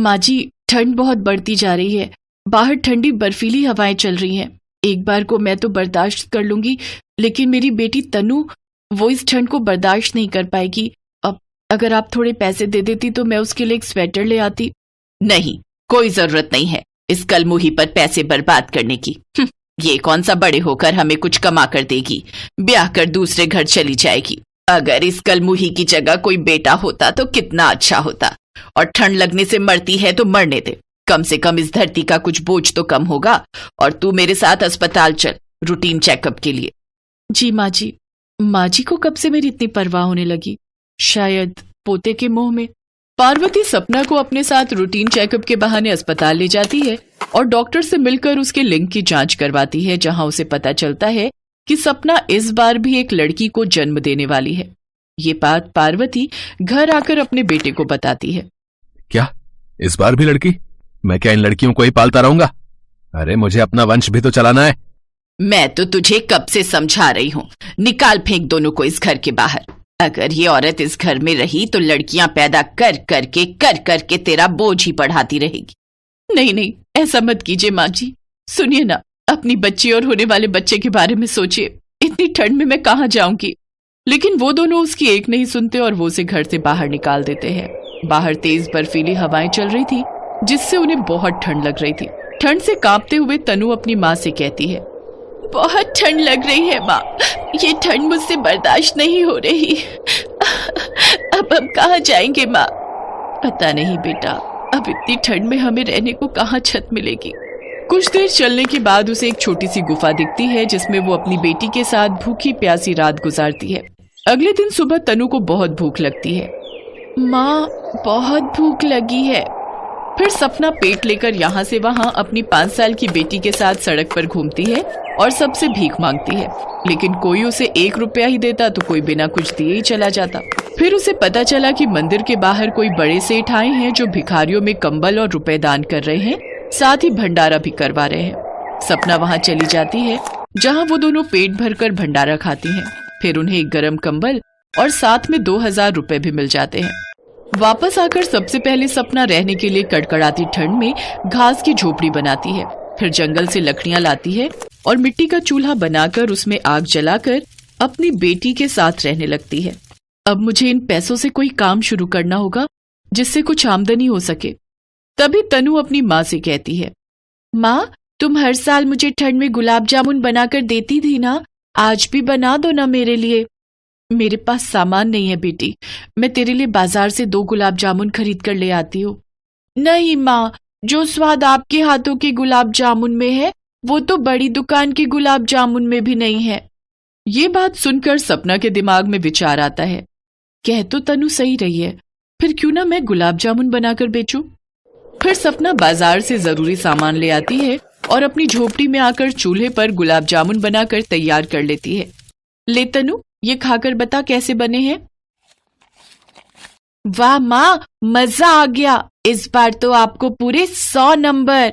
माँ जी, ठंड बहुत बढ़ती जा रही है। बाहर ठंडी बर्फीली हवाएं चल रही हैं। एक बार को मैं तो बर्दाश्त कर लूंगी, लेकिन मेरी बेटी तनु, वो इस ठंड को बर्दाश्त नहीं कर पाएगी। अब अगर आप थोड़े पैसे दे देती तो मैं उसके लिए एक स्वेटर ले आती। नहीं, कोई जरूरत नहीं है इस कलमुही पर पैसे बर्बाद करने की। ये कौन सा बड़े होकर हमें कुछ कमा कर देगी, ब्याह कर दूसरे घर चली जाएगी। अगर इस कलमुही की जगह कोई बेटा होता तो कितना अच्छा होता। और ठंड लगने से मरती है तो मरने दे, कम से कम इस धरती का कुछ बोझ तो कम होगा। और तू मेरे साथ अस्पताल चल, रूटीन चेकअप के लिए। जी माँ जी। माँ जी को कब से मेरी इतनी परवाह होने लगी? शायद पोते के मोह में। पार्वती सपना को अपने साथ रूटीन चेकअप के बहाने अस्पताल ले जाती है और डॉक्टर से मिलकर उसके लिंग की जांच करवाती है, जहां उसे पता चलता है कि सपना इस बार भी एक लड़की को जन्म देने वाली है। ये बात पार्वती घर आकर अपने बेटे को बताती है। क्या इस बार भी लड़की? मैं क्या इन लड़कियों को ही पालता रहूंगा? अरे मुझे अपना वंश भी तो चलाना है। मैं तो तुझे कब से समझा रही हूँ, निकाल फेंक दोनों को इस घर के बाहर। अगर ये औरत इस घर में रही तो लड़कियां पैदा कर करके तेरा बोझ ही बढ़ाती रहेगी। नहीं नहीं, ऐसा मत कीजिए माँ जी। सुनिए ना, अपनी बच्ची और होने वाले बच्चे के बारे में सोचिए। इतनी ठंड में मैं कहाँ जाऊंगी? लेकिन वो दोनों उसकी एक नहीं सुनते और वो उसे घर से बाहर निकाल देते हैं। बाहर तेज बर्फीली हवाएं चल रही थी, जिससे उन्हें बहुत ठंड लग रही थी। ठंड से कांपते हुए तनु अपनी माँ से कहती है, बहुत ठंड लग रही है माँ, ये ठंड मुझसे बर्दाश्त नहीं हो रही। अब हम कहाँ जाएंगे माँ? पता नहीं बेटा, अब इतनी ठंड में हमें रहने को कहाँ छत मिलेगी। कुछ देर चलने के बाद उसे एक छोटी सी गुफा दिखती है, जिसमें वो अपनी बेटी के साथ भूखी प्यासी रात गुजारती है। अगले दिन सुबह तनु को बहुत भूख लगती है। माँ, बहुत भूख लगी है। फिर सपना पेट लेकर यहाँ से वहाँ अपनी 5 साल की बेटी के साथ सड़क पर घूमती है और सबसे भीख मांगती है, लेकिन कोई उसे 1 रुपया ही देता तो कोई बिना कुछ दिए ही चला जाता। फिर उसे पता चला कि मंदिर के बाहर कोई बड़े सेठ आए हैं जो भिखारियों में कंबल और रुपए दान कर रहे हैं, साथ ही भंडारा भी करवा रहे हैं। सपना वहाँ चली जाती है, जहाँ वो दोनों पेट भरकर भंडारा खाती हैं। फिर उन्हें एक गर्म कंबल और साथ में 2000 रुपए भी मिल जाते हैं। वापस आकर सबसे पहले सपना रहने के लिए कड़कड़ाती ठंड में घास की झोपड़ी बनाती है। फिर जंगल से लकड़ियां लाती है और मिट्टी का चूल्हा बनाकर उसमें आग जलाकर अपनी बेटी के साथ रहने लगती है। अब मुझे इन पैसों से कोई काम शुरू करना होगा जिससे कुछ आमदनी हो सके। तभी तनु अपनी माँ से कहती है, माँ, तुम हर साल मुझे ठंड में गुलाब जामुन बनाकर देती थी ना, आज भी बना दो ना मेरे लिए। मेरे पास सामान नहीं है बेटी, मैं तेरे लिए बाजार से 2 गुलाब जामुन खरीद कर ले आती हूँ। नहीं माँ, जो स्वाद आपके हाथों के गुलाब जामुन में है वो तो बड़ी दुकान के गुलाब जामुन में भी नहीं है। ये बात सुनकर सपना के दिमाग में विचार आता है, कह तो तनु सही रही है, फिर क्यों ना मैं गुलाब जामुन बनाकर बेचूं। फिर सपना बाजार से जरूरी सामान ले आती है और अपनी झोपड़ी में आकर चूल्हे पर गुलाब जामुन बनाकर तैयार कर लेती है। ले तनु, ये खाकर बता कैसे बने हैं। वाह माँ, मजा आ गया, इस बार तो आपको पूरे 100 नंबर।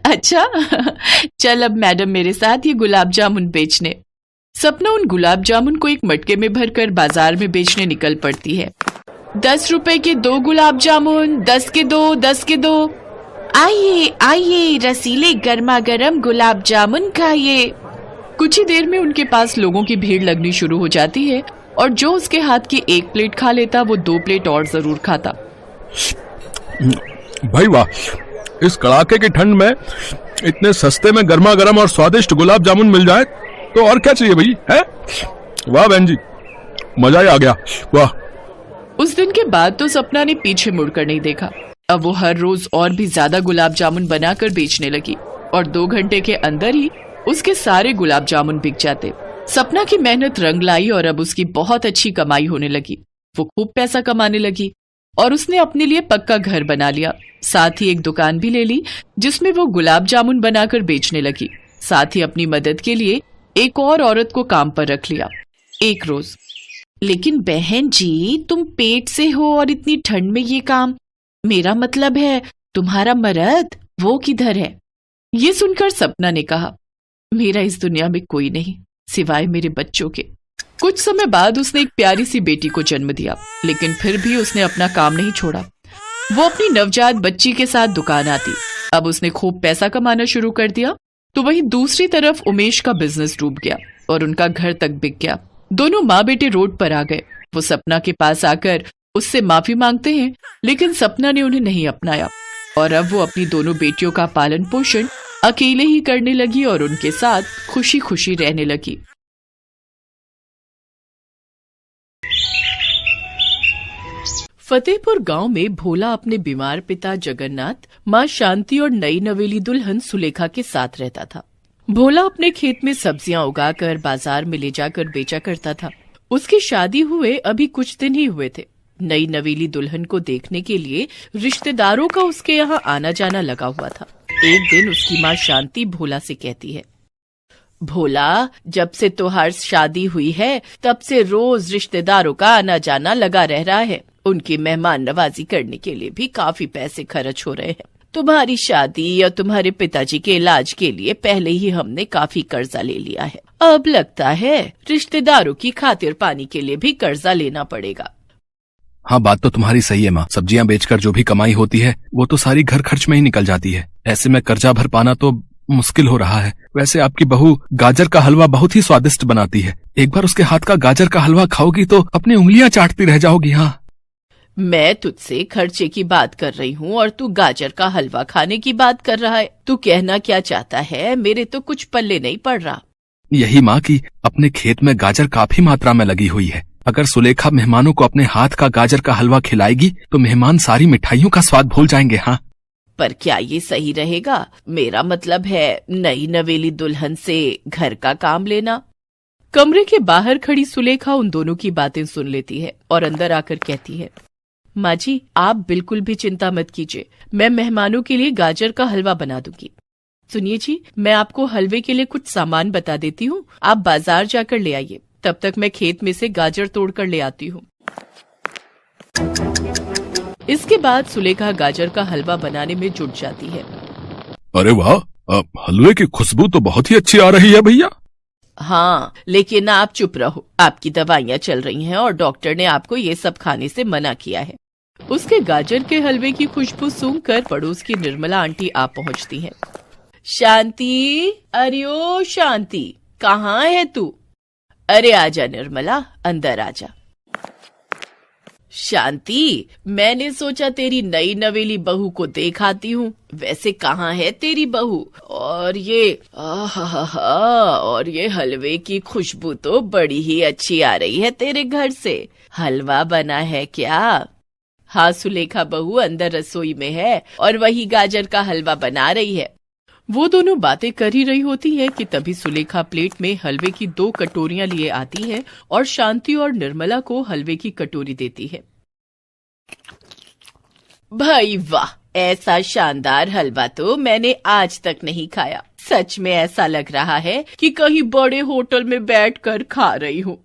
अच्छा, चल अब मैडम मेरे साथ ये गुलाब जामुन बेचने। सपना उन गुलाब जामुन को एक मटके में भरकर बाजार में बेचने निकल पड़ती है। 10 रुपए के 2 गुलाब जामुन, 10 के 2, 10 के 2। आइए आइए, रसीले गर्मा गर्म गुलाब जामुन खाइए। कुछ ही देर में उनके पास लोगों की भीड़ लगनी शुरू हो जाती है और जो उसके हाथ की 1 प्लेट खा लेता वो 2 प्लेट और जरूर खाता। भाई वाह, इस कड़ाके की ठंड में इतने सस्ते में गर्मा गर्म और स्वादिष्ट गुलाब जामुन मिल जाए तो और क्या चाहिए भाई, है? वाह बहन जी, मजा ही आ गया, वाह। उस दिन के बाद तो सपना ने पीछे मुड़कर नहीं देखा। अब वो हर रोज और भी ज्यादा गुलाब जामुन बनाकर बेचने लगी और 2 घंटे के अंदर ही उसके सारे गुलाब जामुन बिक जाते। सपना की मेहनत रंग लाई और अब उसकी बहुत अच्छी कमाई होने लगी। वो खूब पैसा कमाने लगी और उसने अपने लिए पक्का घर बना लिया। साथ ही एक दुकान भी ले ली जिसमें वो गुलाब जामुन बनाकर बेचने लगी। साथ ही अपनी मदद के लिए एक और औरत को काम पर रख लिया। एक रोज, लेकिन बहन जी, तुम पेट से हो और इतनी ठंड में ये काम, मेरा मतलब है तुम्हारा मर्द, वो किधर है? ये सुनकर सपना ने कहा, मेरा इस दुनिया में कोई नहीं सिवाय मेरे बच्चों के। कुछ समय बाद उसने एक प्यारी सी बेटी को जन्म दिया, लेकिन फिर भी उसने अपना काम नहीं छोड़ा। वो अपनी नवजात बच्ची के साथ दुकान आती। अब उसने खूब पैसा कमाना शुरू कर दिया, तो वहीं दूसरी तरफ उमेश का बिजनेस डूब गया और उनका घर तक बिक गया। दोनों माँ बेटे रोड पर आ गए। वो सपना के पास आकर उससे माफी मांगते हैं, लेकिन सपना ने उन्हें नहीं अपनाया और अब वो अपनी दोनों बेटियों का पालन पोषण अकेले ही करने लगी और उनके साथ खुशी खुशी रहने लगी। फतेहपुर गांव में भोला अपने बीमार पिता जगन्नाथ, मां शांति और नई नवेली दुल्हन सुलेखा के साथ रहता था। भोला अपने खेत में सब्जियां उगाकर बाजार में ले जाकर बेचा करता था। उसकी शादी हुए अभी कुछ दिन ही हुए थे। नई नवेली दुल्हन को देखने के लिए रिश्तेदारों का उसके यहाँ आना जाना लगा हुआ था। एक दिन उसकी माँ शांति भोला से कहती है, भोला, जब से तुम्हारी शादी हुई है तब से रोज रिश्तेदारों का आना जाना लगा रह रहा है। उनकी मेहमान नवाजी करने के लिए भी काफी पैसे खर्च हो रहे हैं। तुम्हारी शादी और तुम्हारे पिताजी के इलाज के लिए पहले ही हमने काफी कर्जा ले लिया है। अब लगता है रिश्तेदारों की खातिर पानी के लिए भी कर्जा लेना पड़ेगा। हाँ, बात तो तुम्हारी सही है माँ। सब्जियां बेचकर जो भी कमाई होती है वो तो सारी घर खर्च में ही निकल जाती है। ऐसे में कर्जा भर पाना तो मुश्किल हो रहा है। वैसे आपकी बहू गाजर का हलवा बहुत ही स्वादिष्ट बनाती है। एक बार उसके हाथ का गाजर का हलवा खाओगी तो अपनी उंगलियां चाटती रह जाओगी। हाँ, मैं तुझसे खर्चे की बात कर रही हूँ और तू गाजर का हलवा खाने की बात कर रहा है। तू कहना क्या चाहता है? मेरे तो कुछ पल्ले नहीं पड़ रहा। यही माँ की अपने खेत में गाजर काफी मात्रा में लगी हुई है। अगर सुलेखा मेहमानों को अपने हाथ का गाजर का हलवा खिलाएगी तो मेहमान सारी मिठाइयों का स्वाद भूल जाएंगे। हाँ, पर क्या ये सही रहेगा? मेरा मतलब है नई नवेली दुल्हन से घर का काम लेना। कमरे के बाहर खड़ी सुलेखा उन दोनों की बातें सुन लेती है और अंदर आकर कहती है, माँ जी, आप बिल्कुल भी चिंता मत कीजिए। मैं मेहमानों के लिए गाजर का हलवा बना दूंगी। सुनिए जी, मैं आपको हलवे के लिए कुछ सामान बता देती हूँ। आप बाजार जाकर ले आइए। तब तक मैं खेत में से गाजर तोड़कर ले आती हूँ। इसके बाद सुलेखा गाजर का हलवा बनाने में जुट जाती है। अरे वाह, हलवे की खुशबू तो बहुत ही अच्छी आ रही है भैया। हाँ, लेकिन आप चुप रहो। आपकी दवाइयाँ चल रही हैं और डॉक्टर ने आपको ये सब खाने से मना किया है। उसके गाजर के हलवे की खुशबू सूंघकर पड़ोस की निर्मला आंटी आ पहुँचती हैं। शांति, अरे ओ शांति, कहाँ है तू? अरे आजा निर्मला, अंदर आजा। शांति, मैंने सोचा तेरी नई नवेली बहू को देख आती हूँ। वैसे कहाँ है तेरी बहू? और ये हलवे की खुशबू तो बड़ी ही अच्छी आ रही है तेरे घर से। हलवा बना है क्या? हाँ सुलेखा बहू अंदर रसोई में है और वही गाजर का हलवा बना रही है। वो दोनों बातें कर ही रही होती है कि तभी सुलेखा प्लेट में हलवे की 2 कटोरियां लिए आती है और शांति और निर्मला को हलवे की कटोरी देती है। भाई वाह, ऐसा शानदार हलवा तो मैंने आज तक नहीं खाया। सच में ऐसा लग रहा है कि कहीं बड़े होटल में बैठकर खा रही हूँ।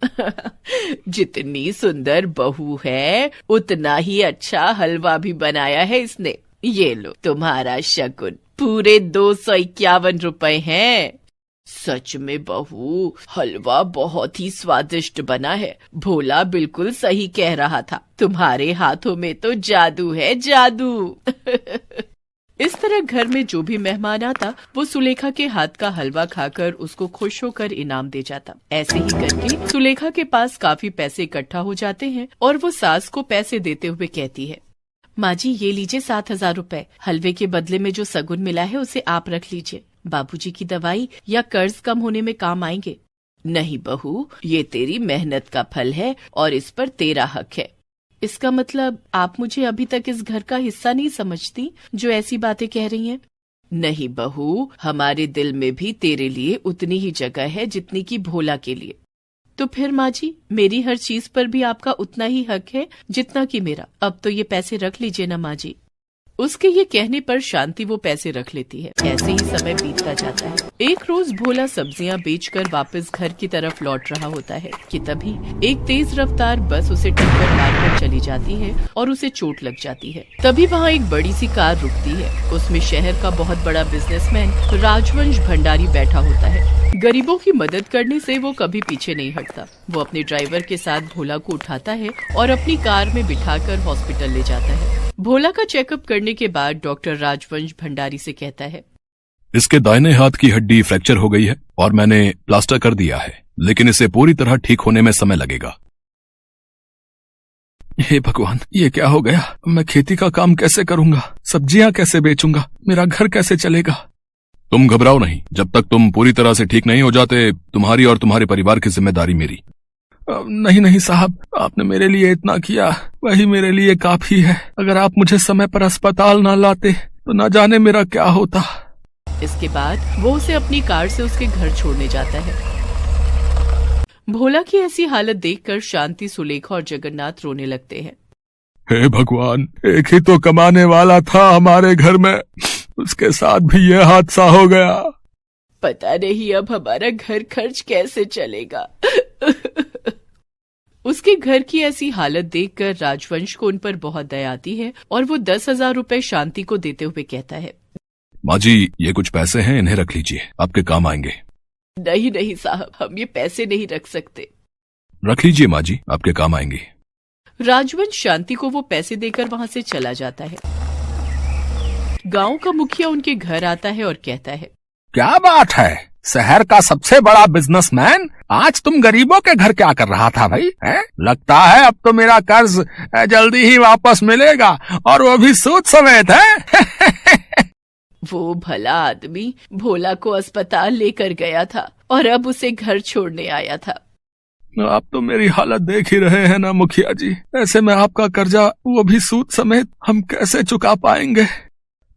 जितनी सुंदर बहू है उतना ही अच्छा हलवा भी बनाया है इसने। ये लो तुम्हारा शगुन, पूरे 251 रुपए हैं। सच में बहू, हलवा बहुत ही स्वादिष्ट बना है। भोला बिल्कुल सही कह रहा था, तुम्हारे हाथों में तो जादू है, जादू। इस तरह घर में जो भी मेहमान आता वो सुलेखा के हाथ का हलवा खाकर उसको खुश होकर इनाम दे जाता। ऐसे ही करके सुलेखा के पास काफी पैसे इकट्ठा हो जाते हैं और वो सास को पैसे देते हुए कहती है, माँ जी ये लीजिए 7,000 रुपए। हलवे के बदले में जो सगुन मिला है उसे आप रख लीजिए। बाबूजी की दवाई या कर्ज कम होने में काम आएंगे। नहीं बहू, ये तेरी मेहनत का फल है और इस पर तेरा हक है। इसका मतलब आप मुझे अभी तक इस घर का हिस्सा नहीं समझती जो ऐसी बातें कह रही हैं? नहीं बहू, हमारे दिल में भी तेरे लिए उतनी ही जगह है जितनी की भोला के लिए। तो फिर माँ जी, मेरी हर चीज पर भी आपका उतना ही हक है जितना कि मेरा। अब तो ये पैसे रख लीजिए ना माँ जी। उसके ये कहने पर शांति वो पैसे रख लेती है। ऐसे ही समय बीतता जाता है। एक रोज भोला सब्जियां बेचकर वापस घर की तरफ लौट रहा होता है कि तभी एक तेज रफ्तार बस उसे टक्कर मारकर चली जाती है और उसे चोट लग जाती है। तभी वहाँ एक बड़ी सी कार रुकती है। उसमें शहर का बहुत बड़ा बिजनेसमैन राजवंश भंडारी बैठा होता है। गरीबों की मदद करने से वो कभी पीछे नहीं हटता। वो अपने ड्राइवर के साथ भोला को उठाता है और अपनी कार में बिठाकर हॉस्पिटल ले जाता है। भोला का चेकअप करने के बाद डॉक्टर राजवंश भंडारी से कहता है, इसके दाहिने हाथ की हड्डी फ्रैक्चर हो गई है और मैंने प्लास्टर कर दिया है, लेकिन इसे पूरी तरह ठीक होने में समय लगेगा। हे भगवान, ये क्या हो गया? मैं खेती का काम कैसे करूंगा? सब्जियां कैसे बेचूंगा? मेरा घर कैसे चलेगा? तुम घबराओ नहीं, जब तक तुम पूरी तरह से ठीक नहीं हो जाते तुम्हारी और तुम्हारे परिवार की जिम्मेदारी मेरी। नहीं नहीं साहब, आपने मेरे लिए इतना किया, वही मेरे लिए काफी है। अगर आप मुझे समय पर अस्पताल ना लाते तो न जाने मेरा क्या होता। इसके बाद वो उसे अपनी कार से उसके घर छोड़ने जाता है। भोला की ऐसी हालत देखकर शांति, सुलेखा और जगन्नाथ रोने लगते हैं। हे भगवान, एक ही तो कमाने वाला था हमारे घर में, उसके साथ भी यह हादसा हो गया। पता नहीं अब हमारा घर खर्च कैसे चलेगा। उसके घर की ऐसी हालत देखकर राजवंश को उन पर बहुत दया आती है और वो 10,000 रुपए शांति को देते हुए कहता है, माँ जी, ये कुछ पैसे हैं, इन्हें रख लीजिए, आपके काम आएंगे। नहीं नहीं साहब, हम ये पैसे नहीं रख सकते। रख लीजिए माँ जी, आपके काम आएंगे। राजवंश शांति को वो पैसे देकर वहाँ से चला जाता है। गांव का मुखिया उनके घर आता है और कहता है, क्या बात है, शहर का सबसे बड़ा बिजनेसमैन, आज तुम गरीबों के घर क्या कर रहा था भाई? है? लगता है अब तो मेरा कर्ज जल्दी ही वापस मिलेगा, और वो भी सूद समेत है। वो भला आदमी भोला को अस्पताल लेकर गया था और अब उसे घर छोड़ने आया था। आप तो मेरी हालत देख ही रहे हैं ना मुखिया जी, ऐसे में आपका कर्जा, वो भी सूद समेत, हम कैसे चुका पाएंगे?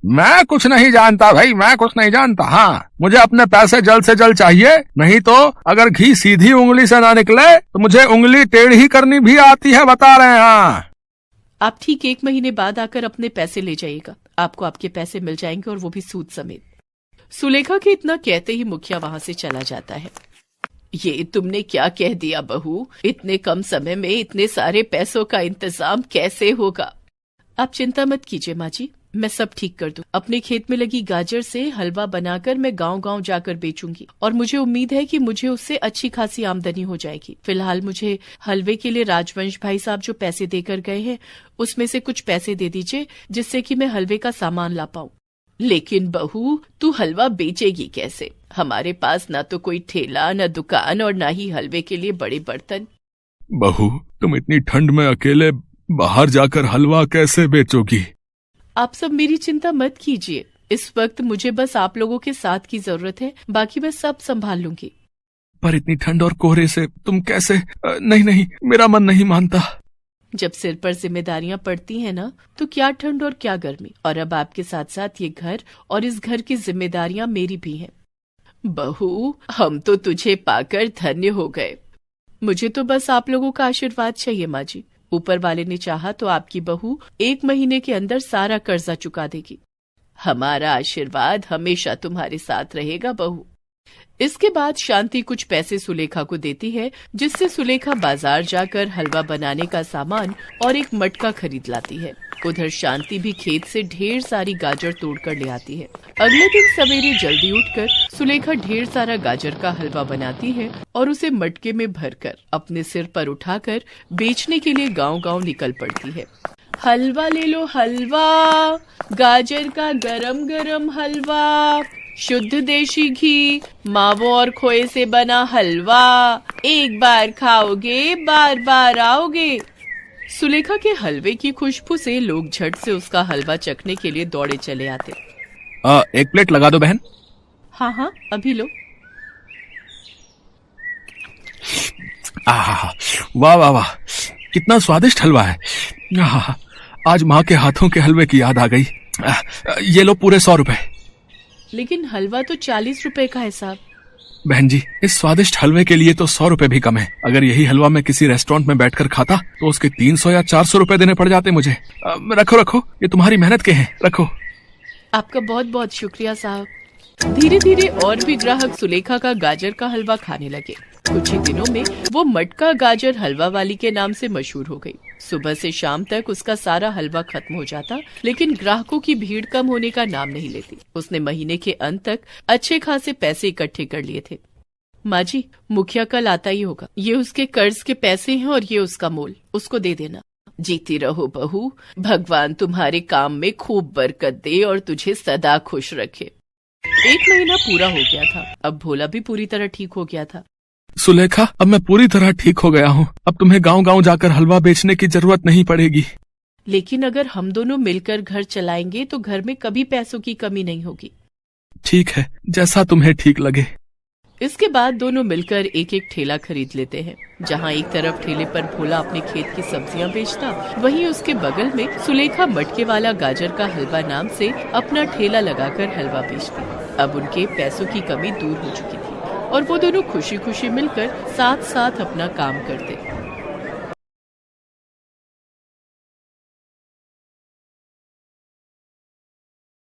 मैं कुछ नहीं जानता भाई, मैं कुछ नहीं जानता। हाँ, मुझे अपने पैसे जल्द से जल्द चाहिए, नहीं तो अगर घी सीधी उंगली से ना निकले तो मुझे उंगली टेढ़ी करनी भी आती है, बता रहे हैं। हाँ, आप ठीक 1 महीने बाद आकर अपने पैसे ले जाइएगा, आपको आपके पैसे मिल जाएंगे और वो भी सूद समेत। सुलेखा के इतना कहते ही मुखिया वहाँ से चला जाता है। ये तुमने क्या कह दिया बहू? इतने कम समय में इतने सारे पैसों का इंतजाम कैसे होगा? आप चिंता मत कीजिए माँ जी, मैं सब ठीक कर दूं। अपने खेत में लगी गाजर से हलवा बनाकर मैं गांव-गांव जाकर बेचूंगी और मुझे उम्मीद है कि मुझे उससे अच्छी खासी आमदनी हो जाएगी। फिलहाल मुझे हलवे के लिए राजवंश भाई साहब जो पैसे देकर गए हैं उसमें से कुछ पैसे दे दीजिए, जिससे कि मैं हलवे का सामान ला पाऊं। लेकिन बहू, तू हलवा बेचेगी कैसे? हमारे पास न तो कोई ठेला, न दुकान और न ही हलवे के लिए बड़े बर्तन। बहू, तुम इतनी ठंड में अकेले बाहर जाकर हलवा कैसे बेचोगी? आप सब मेरी चिंता मत कीजिए, इस वक्त मुझे बस आप लोगों के साथ की जरूरत है, बाकी मैं सब संभाल लूंगी। पर इतनी ठंड और कोहरे से तुम कैसे? नहीं नहीं, मेरा मन नहीं मानता। जब सिर पर जिम्मेदारियां पड़ती हैं ना, तो क्या ठंड और क्या गर्मी। और अब आपके साथ साथ ये घर और इस घर की जिम्मेदारियां मेरी भी हैं। बहू, हम तो तुझे पाकर धन्य हो गए। मुझे तो बस आप लोगों का आशीर्वाद चाहिए माँ जी। ऊपर वाले ने चाहा तो आपकी बहू 1 महीने के अंदर सारा कर्जा चुका देगी। हमारा आशीर्वाद हमेशा तुम्हारे साथ रहेगा बहू। इसके बाद शांति कुछ पैसे सुलेखा को देती है, जिससे सुलेखा बाजार जाकर हलवा बनाने का सामान और एक मटका खरीद लाती है। उधर शांति भी खेत से ढेर सारी गाजर तोड़कर ले आती है। अगले दिन सवेरे जल्दी उठकर सुलेखा ढेर सारा गाजर का हलवा बनाती है और उसे मटके में भरकर अपने सिर पर उठाकर बेचने के लिए गांव-गांव निकल पड़ती है। हलवा ले लो हलवा, गाजर का गरम गरम हलवा, शुद्ध देशी घी, मावों और खोए से बना हलवा, एक बार खाओगे बार बार आओगे। सुलेखा के हलवे की खुशबू से लोग झट से उसका हलवा चखने के लिए दौड़े चले आते। 1 प्लेट लगा दो बहन। हाँ हाँ, अभी लो। वाह वाह वाह, कितना स्वादिष्ट हलवा है। आज माँ के हाथों के हलवे की याद आ गई। ये लो पूरे 100 रुपए। लेकिन हलवा तो 40 रुपए का है साहब। बहन जी, इस स्वादिष्ट हलवे के लिए तो 100 रुपए भी कम है। अगर यही हलवा मैं किसी रेस्टोरेंट में बैठकर खाता तो उसके 300 या 400 रुपए देने पड़ जाते मुझे। रखो रखो, ये तुम्हारी मेहनत के हैं, रखो। आपका बहुत बहुत शुक्रिया साहब। धीरे धीरे और भी ग्राहक सुलेखा का गाजर का हलवा खाने लगे। कुछ ही दिनों में वो मटका गाजर हलवा वाली के नाम से मशहूर हो गई। सुबह से शाम तक उसका सारा हलवा खत्म हो जाता, लेकिन ग्राहकों की भीड़ कम होने का नाम नहीं लेती। उसने महीने के अंत तक अच्छे खासे पैसे इकट्ठे कर लिए थे। माँ जी, मुखिया कल आता ही होगा। ये उसके कर्ज के पैसे हैं और ये उसका मोल, उसको दे देना। जीती रहो बहू, भगवान तुम्हारे काम में खूब बरकत दे और तुझे सदा खुश रखे। 1 महीना पूरा हो गया था। अब भोला भी पूरी तरह ठीक हो गया था। सुलेखा, अब मैं पूरी तरह ठीक हो गया हूँ। अब तुम्हें गांव-गांव जाकर हलवा बेचने की जरूरत नहीं पड़ेगी। लेकिन अगर हम दोनों मिलकर घर चलाएंगे तो घर में कभी पैसों की कमी नहीं होगी। ठीक है, जैसा तुम्हें ठीक लगे। इसके बाद दोनों मिलकर एक एक ठेला खरीद लेते हैं। जहाँ एक तरफ ठेले पर भोला अपने खेत की सब्जियां बेचता, वहीं उसके बगल में सुलेखा मटके वाला गाजर का हलवा नाम से अपना ठेला लगाकर हलवा बेचती। अब उनके पैसों की कमी दूर हो चुकी थी और वो दोनों खुशी खुशी मिलकर साथ साथ अपना काम करते।